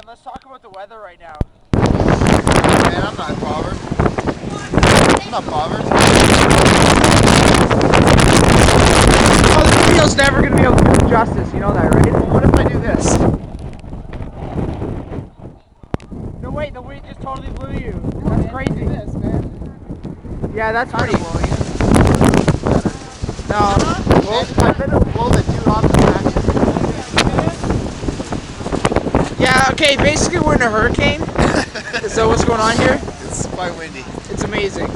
man, let's talk about the weather right now. Man, I'm not bothered. I'm not bothered. Oh, this video's never gonna be able to do justice, you know that, right? What if I do this? No, wait, the wind just totally blew you. That's crazy. This, man. Yeah, that's Kind pretty. of blowing it. No. Well, I bet it'll blow the dude off the back. Yeah, okay, basically we're in a hurricane. Is that what's going on here? It's quite windy. It's amazing.